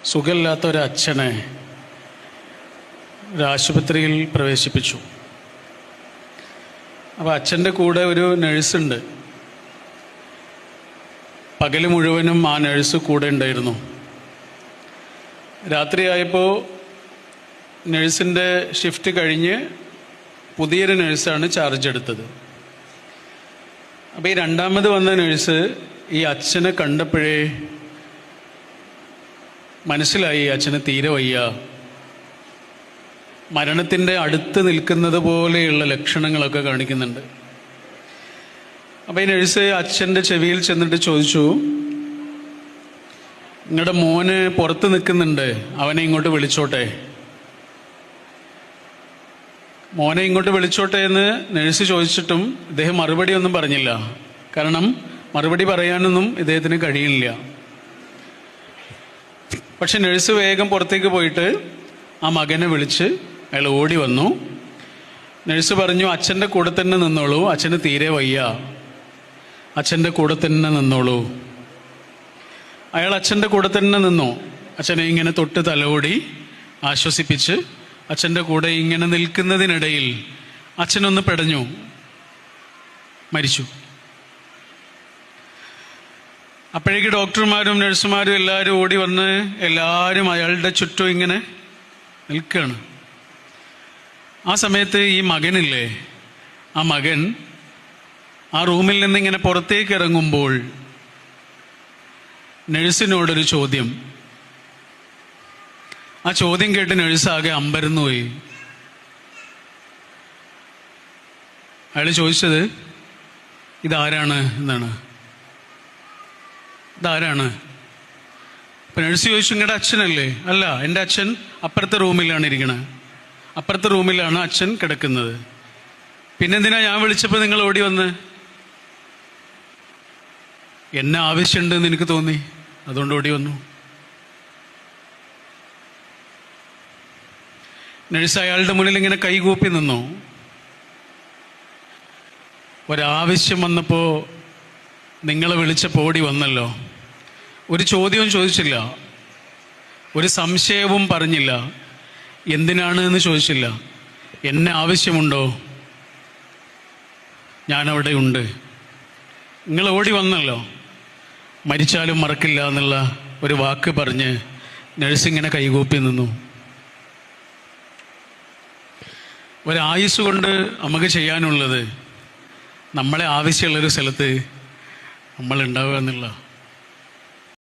സുഖമില്ലാത്ത ഒരച്ഛനെ ഒരു ആശുപത്രിയിൽ പ്രവേശിപ്പിച്ചു. അപ്പോൾ അച്ഛൻ്റെ കൂടെ ഒരു നഴ്സുണ്ട്. പകൽ മുഴുവനും ആ നഴ്സ് കൂടെ ഉണ്ടായിരുന്നു. രാത്രിയായപ്പോൾ നഴ്സിൻ്റെ ഷിഫ്റ്റ് കഴിഞ്ഞ് പുതിയൊരു നഴ്സാണ് ചാർജ് എടുത്തത്. അപ്പോൾ ഈ രണ്ടാമത് വന്ന നഴ്സ് ഈ അച്ഛനെ കണ്ടപ്പോഴേ മനസ്സിലായി അച്ഛന് തീരെ വയ്യ, മരണത്തിൻ്റെ അടുത്ത് നിൽക്കുന്നത് പോലെയുള്ള ലക്ഷണങ്ങളൊക്കെ കാണിക്കുന്നുണ്ട്. അപ്പോൾ ഈ നഴ്സ് അച്ഛൻ്റെ ചെവിയിൽ ചെന്നിട്ട് ചോദിച്ചു, നിങ്ങളുടെ മോന് പുറത്ത് നിൽക്കുന്നുണ്ട്, അവനെ ഇങ്ങോട്ട് വിളിച്ചോട്ടെ. മോനെ ഇങ്ങോട്ട് വിളിച്ചോട്ടെ എന്ന് നഴ്സ് ചോദിച്ചിട്ടും ഇദ്ദേഹം മറുപടി ഒന്നും പറഞ്ഞില്ല. കാരണം മറുപടി പറയാനൊന്നും ഇദ്ദേഹത്തിന് കഴിയില്ല. പക്ഷെ നഴ്സ് വേഗം പുറത്തേക്ക് പോയിട്ട് ആ മകനെ വിളിച്ച് അയാൾ ഓടി വന്നു. നഴ്സ് പറഞ്ഞു, അച്ഛൻ്റെ കൂടെ തന്നെ നിന്നോളൂ, അച്ഛന് തീരെ വയ്യ, അച്ഛൻ്റെ കൂടെ തന്നെ നിന്നോളൂ. അയാൾ അച്ഛൻ്റെ കൂടെ തന്നെ നിന്നു. അച്ഛനെ ഇങ്ങനെ തൊട്ട് തലോടി ആശ്വസിപ്പിച്ച് അച്ഛൻ്റെ കൂടെ ഇങ്ങനെ നിൽക്കുന്നതിനിടയിൽ അച്ഛനൊന്ന് പെടഞ്ഞു, മരിച്ചു. അപ്പോഴേക്ക് ഡോക്ടർമാരും നഴ്സുമാരും എല്ലാവരും ഓടി വന്ന് എല്ലാവരും അയാളുടെ ചുറ്റും ഇങ്ങനെ നിൽക്കുകയാണ്. ആ സമയത്ത് ഈ മകനില്ലേ, ആ മകൻ ആ റൂമിൽ നിന്ന് ഇങ്ങനെ പുറത്തേക്ക് ഇറങ്ങുമ്പോൾ നഴ്സിനോടൊരു ചോദ്യം. ആ ചോദ്യം കേട്ട് നഴ്സാകെ അമ്പരന്നു പോയി. അയാൾ ചോദിച്ചത് ഇതാരാണ് എന്നാണ്. ഇതാരാണ്? അപ്പം നഴ്സ് ചോദിച്ചു, നിങ്ങളുടെ അച്ഛനല്ലേ? അല്ല, എൻ്റെ അച്ഛൻ അപ്പുറത്തെ റൂമിലാണ് ഇരിക്കണത്, അപ്പുറത്തെ റൂമിലാണ് അച്ഛൻ കിടക്കുന്നത്. പിന്നെന്തിനാ ഞാൻ വിളിച്ചപ്പോൾ നിങ്ങൾ ഓടി വന്ന്? എന്നെ ആവശ്യമുണ്ടെന്ന് എനിക്ക് തോന്നി, അതുകൊണ്ട് ഓടി വന്നു. നഴ്സ് അയാളുടെ മുന്നിൽ ഇങ്ങനെ കൈകൂപ്പി നിന്നു. ഒരാവശ്യം വന്നപ്പോൾ നിങ്ങളെ വിളിച്ചപ്പോൾ ഓടി വന്നല്ലോ. ഒരു ചോദ്യവും ചോദിച്ചില്ല, ഒരു സംശയവും പറഞ്ഞില്ല, എന്തിനാണ് എന്ന് ചോദിച്ചില്ല. എന്നെ ആവശ്യമുണ്ടോ? ഞാനവിടെ ഉണ്ട്. നിങ്ങൾ ഓടി വന്നല്ലോ. മരിച്ചാലും മറക്കില്ല എന്നുള്ള ഒരു വാക്ക് പറഞ്ഞ് നഴ്സിങ്ങനെ കൈകൂപ്പി നിന്നു. ഒരായുസ് കൊണ്ട് നമുക്ക് ചെയ്യാനുള്ളത് നമ്മളെ ആവശ്യമുള്ളൊരു സ്ഥലത്ത് നമ്മൾ ഉണ്ടാവുക എന്നുള്ള